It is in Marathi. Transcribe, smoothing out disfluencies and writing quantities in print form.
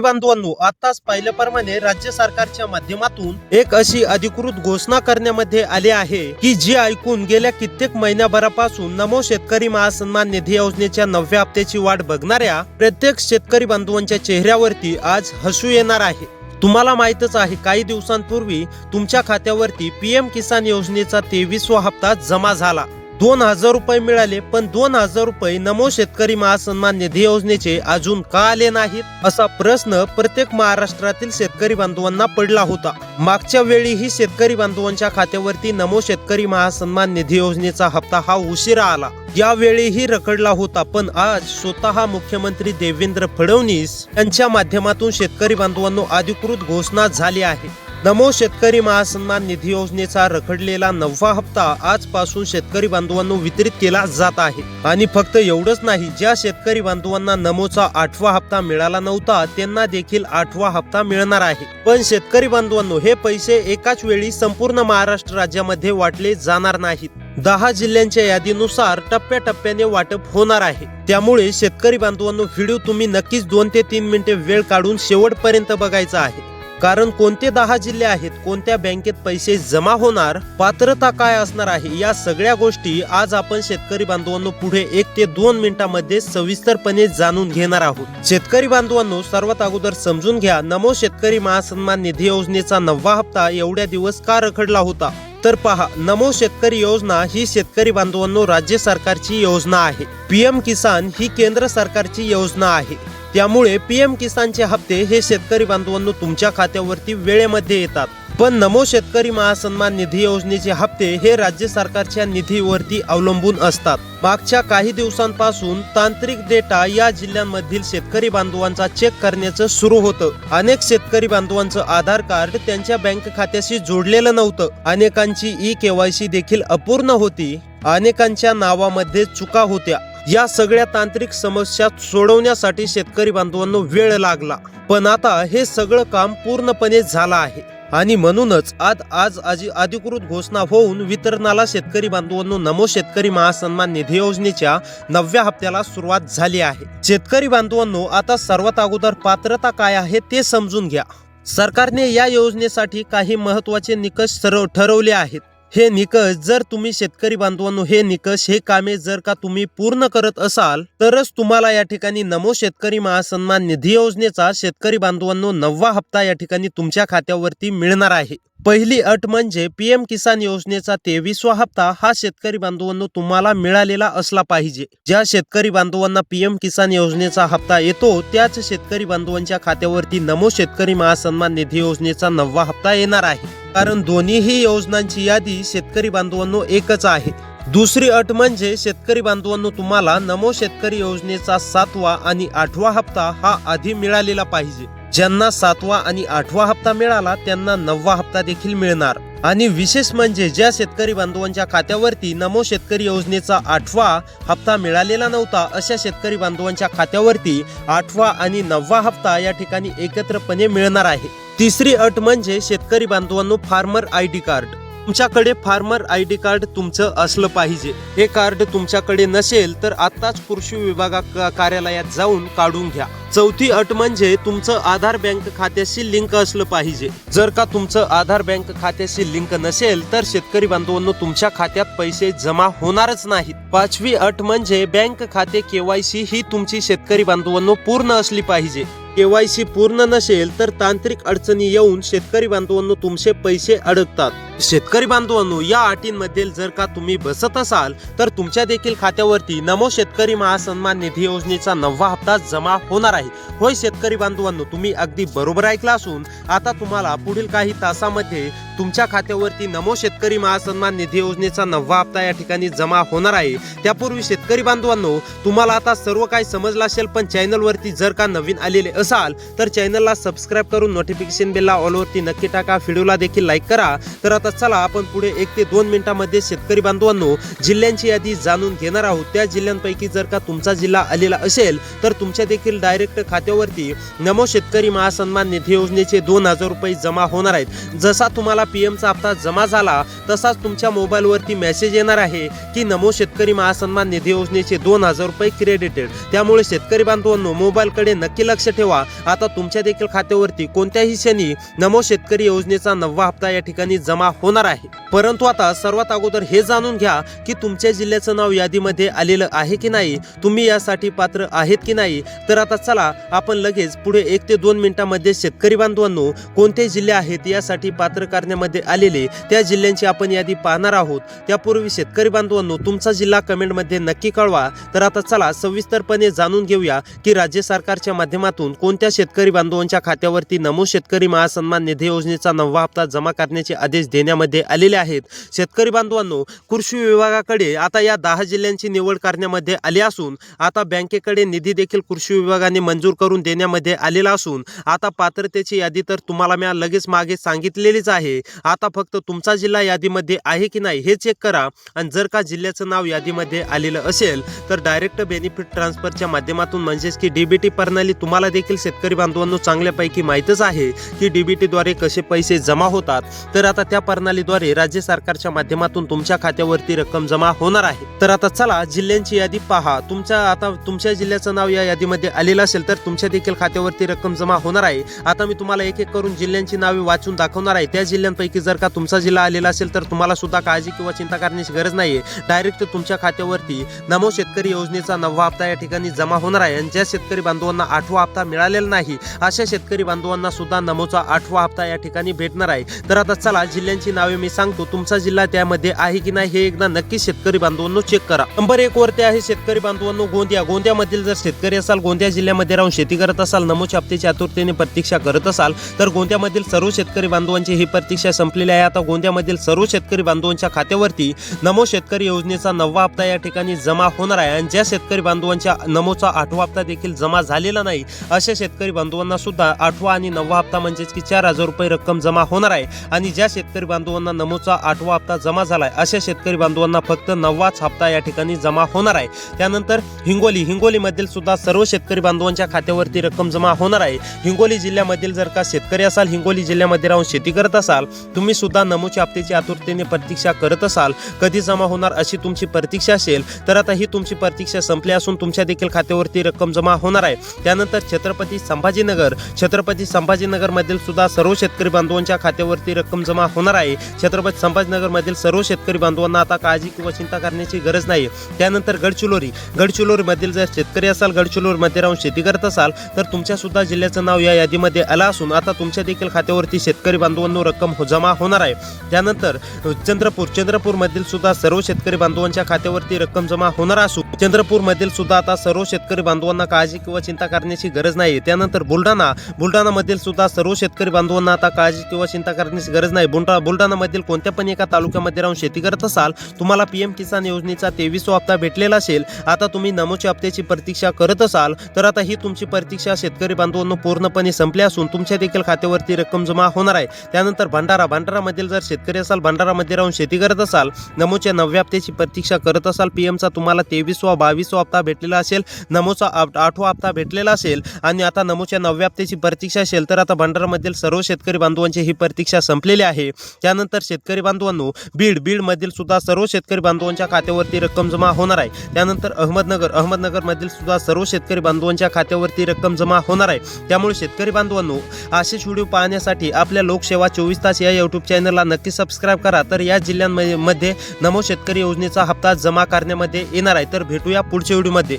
बांधवांनो, आताच पाहिल्याप्रमाणे राज्य सरकारच्या माध्यमातून एक अशी अधिकृत घोषणा करण्यामध्ये आली आहे की जी ऐकून गेल्या कित्येक महिन्याभरापासून नमो शेतकरी महासन्मान निधी योजनेच्या 9व्या हप्त्याची वाट बघणाऱ्या प्रत्येक शेतकरी बांधवांच्या चेहऱ्यावरती आज हसू येणार आहे। तुम्हाला माहितच आहे, काही दिवसांपूर्वी तुमच्या खात्यावरती पीएम किसान योजनेचा 23वा हप्ता जमा झाला। 2000 रुपये मिळाले, पण 2000 रुपये नमो शेतकरी महासन्मान निधी योजनेचे अजून का आले नाहीत असा प्रश्न प्रत्येक महाराष्ट्रातील शेतकरी बांधवांना पडला होता। मागच्या वेळीही शेतकरी बांधवांच्या खात्यावरती नमो शेतकरी महासन्मान निधी योजनेचा हप्ता हा उशिरा आला, यावेळीही रखडला होता। पण आज स्वतः मुख्यमंत्री देवेंद्र फडणवीस यांच्या माध्यमातून शेतकरी बांधवांनो अधिकृत घोषणा झाली आहे। नमो शेतकरी महासन्मान निधी योजनेचा रखडलेला 9वा हप्ता आजपासून शेतकरी बांधवांनो वितरित केला जात आहे। आणि फक्त एवढंच नाही, ज्या शेतकरी बांधवांना नमोचा 8वा हप्ता मिळाला नव्हता त्यांना देखील 8वा हप्ता मिळणार आहे। पण शेतकरी बांधवांनो, हे पैसे एकाच वेळी संपूर्ण महाराष्ट्र राज्यामध्ये वाटले जाणार नाहीत। 10 जिल्ह्यांच्या यादीनुसार टप्प्याटप्प्याने वाटप होणार आहे। त्यामुळे शेतकरी बांधवांनो, व्हिडिओ तुम्ही नक्कीच 2 ते 3 मिनिटे वेळ काढून शेवटपर्यंत बघायचा आहे। कारण कोणते 10 जिल्हे आहेत, कोणत्या बँकेत पैसे जमा होणार, पात्रता काय असणार आहे, या सगळ्या गोष्टी आज आपण शेतकरी बांधवांनो पुढे 1 ते 2 मिनिटांमध्ये सविस्तरपणे जाणून घेणार आहोत। शेतकरी बांधवांनो, सर्वात अगोदर समजून घ्या, नमो शेतकरी महासन्मान निधी योजनेचा 9वा हप्ता एवढ्या दिवस का रखडला होता। तर पहा, नमो शेतकरी योजना ही शेतकरी बांधवांनो राज्य सरकारची योजना आहे। पीएम किसान ही केंद्र सरकारची योजना आहे। त्यामुळे पीएम किसानचे हप्ते हे शेतकरी बांधवांनो तुमच्या खात्यावरती वेळेमध्ये येतात। पण नमो शेतकरी महासन्मान निधी योजनेचे हप्ते हे राज्य सरकारच्या निधीवरती अवलंबून असतात। मागच्या काही दिवसांपासून तांत्रिक डेटा या जिल्ह्यांमधील शेतकरी बांधवांचा चेक करण्याचं सुरू होतं। अनेक शेतकरी बांधवांचं आधार कार्ड त्यांच्या बँक खात्याशी जोडलेलं नव्हतं। अनेकांची ई-केवायसी देखील अपूर्ण होती। अनेकांच्या नावामध्ये चुका होत्या। या सगळ्या तांत्रिक समस्या सोडवण्यासाठी शेतकरी बांधवांनो वेळ लागला, पण आता हे सगळं काम पूर्णपणे झालं आहे। आणि म्हणूनच आज अधिकृत घोषणा होऊन वितरणाला शेतकरी बांधवांनो नमो शेतकरी महासन्मान निधी योजनेच्या 9व्या हप्त्याला सुरुवात झाली आहे। शेतकरी बांधवांनो, आता सर्वात अगोदर पात्रता काय आहे ते समजून घ्या। सरकारने या योजनेसाठी काही महत्त्वाचे निकष ठरवले आहेत। हे निकष जर तुम्ही शेतकरी बांधवांनो हे कामे जर का तुम्ही पूर्ण करत असाल तरच तुम्हाला या ठिकाणी नमो शेतकरी महासन्मान निधी योजनेचा शेतकरी बांधवांनो 9वा हप्ता या ठिकाणी तुमच्या खात्यावरती मिळणार आहे। पहिली अट म्हणजे पीएम किसान योजनेचा 23वा हप्ता हा शेतकरी बांधवांनो तुम्हाला मिळालेला असला पाहिजे। ज्या शेतकरी बांधवांना पीएम किसान योजनेचा हप्ता येतो त्याच शेतकरी बांधवांच्या खात्यावरती नमो शेतकरी महासन्मान निधी योजनेचा 9वा हप्ता येणार आहे। कारण दोन्हीही योजनांची यादी शेतकरी बांधवांनो एकच आहे। दुसरी अट म्हणजे शेतकरी बांधवांनो तुम्हाला नमो शेतकरी योजनेचा 7वा आणि 8वा हप्ता हा आधी मिळालेला पाहिजे। ज्यांना 7वा आणि 8वा हप्ता मिळाला त्यांना 9वा हप्ता देखील मिळणार। आणि विशेष म्हणजे ज्या शेतकरी बांधवांच्या खात्यावरती नमो शेतकरी योजनेचा 8वा हप्ता मिळालेला नव्हता अशा शेतकरी बांधवांच्या खात्यावरती 8वा आणि 9वा हप्ता या ठिकाणी एकत्रपणे मिळणार आहे। तिसरी अट म्हणजे शेतकरी बांधवांनो फार्मर आयडी कार्ड। तुमच्याकडे फार्मर आयडी कार्ड तुमचं असलं पाहिजे। हे कार्ड तुमच्याकडे नसेल तर आताच कृषी विभागा कार्यालयात जाऊन काढून घ्या। चौथी अट म्हणजे तुमचं आधार बँक खात्याशी लिंक असलं पाहिजे। जर का तुमचं आधार बँक खात्याशी लिंक नसेल तर शेतकरी बांधवांनो तुमच्या खात्यात पैसे जमा होणारच नाहीत। पाचवी अट म्हणजे बँक खाते केवायसी ही तुमची शेतकरी बांधवांनो पूर्ण असली पाहिजे। केवायसी पूर्ण नसेल तर तांत्रिक अडचणी येऊन शेतकरी बांधवांनो तुमचे पैसे अडकतात। शेतकरी बांधवांनो, या अटींमध्ये जर का तुम्ही बसत असाल तर तुमच्या देखील खात्यावरती नमो शेतकरी महासन्मान निधी योजनेचा 9वा हप्ता जमा होणार आहे। होय शेतकरी बांधवांनो, तुम्ही अगदी बरोबर ऐकला असून आता तुम्हाला पुढील काही तासामध्ये तुमच्या खात्यावरती नमो शेतकरी महासन्मान निधी योजनेचा 9वा हप्ता या ठिकाणी जमा होणार आहे। त्यापूर्वी शेतकरी बांधवांनो, तुम्हाला आता सर्व काही समजलं असेल, पण चॅनलवरती जर का नवीन आलेले असाल तर चॅनलला सबस्क्राईब करून नोटिफिकेशन बेलला ऑल वरती नक्की टाका। व्हिडिओला देखील लाईक करा। तर आता आता चला आपण पुढे 1 ते 2 मिनिटांमध्ये शेतकरी बांधवांनो जिल्ह्यांची यादी जाणून घेणार आहोत। त्या जिल्ह्यांपैकी जर का तुमचा जिल्हा आलेला असेल तर तुमच्या देखील डायरेक्ट खात्यावरती नमो शेतकरी महासन्मान निधी योजनेचे 2000 रुपये जमा होणार आहेत। जसा तुम्हाला पीएमचा हप्ता जमा झाला तसाच तुमच्या मोबाईलवरती मेसेज येणार आहे की नमो शेतकरी महासन्मान निधी योजनेचे 2000 रुपये क्रेडिटेड। त्यामुळे शेतकरी बांधवांनो मोबाईलकडे नक्की लक्ष ठेवा। आता तुमच्या देखील खात्यावरती कोणत्याही क्षणी नमो शेतकरी योजनेचा 9वा हप्ता या ठिकाणी जमा होणार आहे। परंतु आता सर्वात अगोदर हे जाणून घ्या की तुमच्या जिल्ह्याचं नाव यादीमध्ये आलेलं आहे की नाही, तुम्ही यासाठी पात्र आहेत की नाही। तर आता चला आपण लगेच पुढे 1 ते 2 मिनिटांमध्ये शेतकरी बांधवांनो कोणते जिल्हे आहेत यासाठी पात्र करण्यामध्ये आलेले त्या जिल्ह्यांची आपण यादी पाहणार आहोत। त्यापूर्वी शेतकरी बांधवांनो तुमचा जिल्हा कमेंटमध्ये नक्की कळवा। तर आता चला सविस्तरपणे जाणून घेऊया की राज्य सरकारच्या माध्यमातून कोणत्या शेतकरी बांधवांच्या खात्यावरती नमो शेतकरी महासन्मान निधी योजनेचा 9वा हप्ता जमा करण्याचे आदेश देण्यामध्ये आलेले आहेत। शेतकरी बांधवांनो कृषी विभागाकडे आता या 10 जिल्ह्यांची निवड करण्यामध्ये आली असून आता बँकेकडे निधी देखील कृषी विभागाने मंजूर करून देण्यामध्ये आलेला असून आता पात्रतेची यादी तर तुम्हाला मी लगेच मागे सांगितलेलीच आहे। आता फक्त तुमचा जिल्हा यादीमध्ये आहे की नाही हे चेक करा आणि जर का जिल्ह्याचं नाव यादीमध्ये आलेलं असेल तर डायरेक्ट बेनिफिट ट्रान्सफरच्या माध्यमातून म्हणजेच की डीबीटी प्रणाली तुम्हाला देखील शेतकरी बांधवांनो चांगल्यापैकी माहीतच आहे की डीबीटी द्वारे कसे पैसे जमा होतात। तर आता त्या प्रणालीद्वारे राज्य सरकारच्या माध्यमातून तुमच्या खात्यावरती रक्कम जमा होणार आहे। तर आता चला जिल्ह्यांची यादी पहा। तुमच्या जिल्ह्याचं नाव या यादीमध्ये आलेलं असेल तर तुमच्या देखील खात्यावरती रक्कम जमा होणार आहे। आता मी तुम्हाला एक एक करून जिल्ह्यांची नावे वाचून दाखवणार आहे। त्या जिल्ह्यांपैकी जर का तुमचा जिल्हा आलेला असेल तर तुम्हाला सुद्धा काळजी किंवा चिंता करण्याची गरज नाहीये। डायरेक्ट तुमच्या खात्यावरती नमो शेतकरी योजनेचा 9वा हप्ता या ठिकाणी जमा होणार आहे आणि ज्या शेतकरी बांधवांना 8वा हप्ता मिळालेला नाही अशा शेतकरी बांधवांना सुद्धा नमोचा 8वा हप्ता या ठिकाणी भेटणार आहे। तर आता चला जिल्ह्यांची नावे मी सांगतो, तुमचा जिल्हा त्यामध्ये आहे की नाही हे एकदा नक्की शेतकरी बांधवांनो चेक करा। नंबर 1 वरती आहे शेतकरी बांधवांनो गोंदिया। गोंदियामधील जर शेतकरी असाल, गोंदिया जिल्ह्यामध्ये राहून शेती करत असाल, नमोच्या हप्त्याची आतुरतेने प्रतीक्षा करत असाल तर गोंदियामधील सर्व शेतकरी बांधवांची ही प्रतीक्षा संपलेली आहे। आता गोंदियामधील सर्व शेतकरी बांधवांच्या खात्यावरती नमो शेतकरी योजनेचा 9वा हप्ता या ठिकाणी जमा होणार आहे आणि ज्या शेतकरी बांधवांच्या नमोचा 8वा हप्ता देखील जमा झालेला नाही अशा शेतकरी बांधवांना सुद्धा 8वा आणि 9वा हप्ता म्हणजेच की 4000 रुपये रक्कम जमा होणार आहे। आणि ज्या शेतकरी बांधवांना नमोचा 8वा हप्ता जमा झालाय अशा शेतकरी बांधवांना फक्त 9वाच हप्ता या ठिकाणी जमा होणार आहे। त्यानंतर हिंगोली मधील सुद्धा सर्व शेतकरी बांधवांच्या खात्यावरती रक्कम जमा होणार आहे। हिंगोली जिल्ह्यामधील जर का शेतकरी असाल, हिंगोली जिल्ह्यामध्ये राहून शेती करत असाल, तुम्ही सुद्धा नमोच्या हप्त्याची आतुरतेने प्रतीक्षा करत असाल, कधी जमा होणार अशी तुमची प्रतीक्षा असेल तर आता ही तुमची प्रतीक्षा संपली असून तुमच्या देखील खात्यावरती रक्कम जमा होणार आहे। त्यानंतर छत्रपती संभाजीनगर मधील सुद्धा सर्व शेतकरी बांधवांच्या खात्यावरती रक्कम जमा होणार आहे। छत्रपती संभाजीनगर मधील सर्व शेतकरी बांधवांना आता काळजी किंवा चिंता करण्याची गरज नाही। त्यानंतर गडचिरोली मधील जर शेतकरी असाल, गडचिरोली मध्ये राहून शेती करत असाल तर तुमच्या सुद्धा जिल्ह्याचं नाव या यादीमध्ये आलं असून आता तुमच्या देखील खात्यावरती शेतकरी बांधवांनो रक्कम जमा होणार आहे। त्यानंतर चंद्रपूर मधील सुद्धा सर्व शेतकरी बांधवांच्या खात्यावरती रक्कम जमा होणार असून चंद्रपूर मधील सुद्धा आता सर्व शेतकरी बांधवांना काळजी किंवा चिंता करण्याची गरज नाही। त्यानंतर बुलढाणा मधील सुद्धा सर्व शेतकरी बांधवांना आता काळजी किंवा चिंता करण्याची गरज नाही। बुलढाणा मधील कोणत्या पण एका तालुक्यामध्ये राहून शेती करत असाल, तुम्हाला पीएम किसान योजनेचा 23वा हप्ता भेटलेला असेल, आता तुम्ही नमोच्या हप्त्याची प्रतीक्षा करत असाल तर आता ही तुमची प्रतीक्षा शेतकरी बांधवांनो पूर्णपणे संपली असून तुमच्या देखील खात्यावरती रक्कम जमा होणार आहे। त्यानंतर भंडारा मधील जर शेतकरी असाल, भंडारामध्ये राहून शेती करत असाल, नमोच्या 9व्या हप्त्याची प्रतीक्षा करत असाल, पीएमचा तुम्हाला 23वा 22वा हप्ता भेटलेला असेल, नमोचा 8वा हप्ता भेटलेला असेल आणि आता नमोच्या 9व्या हप्त्याची प्रतीक्षा असेल तर आता भंडारामधील सर्व शेतकरी बांधवांची ही प्रतीक्षा संपलेली आहे। त्यानंतर शेतकरी बांधवांनो बीड मधील सुद्धा सर्व शेतकरी बांधवांच्या खात्यावरती रक्कम जमा होणार आहे। त्यानंतर अहमदनगर मधील सुद्धा सर्व शेतकरी बांधवांच्या खात्यावरती रक्कम जमा होणार आहे। त्यामुळे शेतकरी बांधवांनो असेच व्हिडिओ पाहण्यासाठी आपल्या लोकसेवा 24 तास या YouTube चॅनलला नक्की सबस्क्राईब करा। तर या जिल्ह्यांमध्ये नमो शेतकरी योजनेचा हप्ता जमा करण्यामध्ये येणार आहे। तर भेटूया पुढच्या व्हिडिओमध्ये।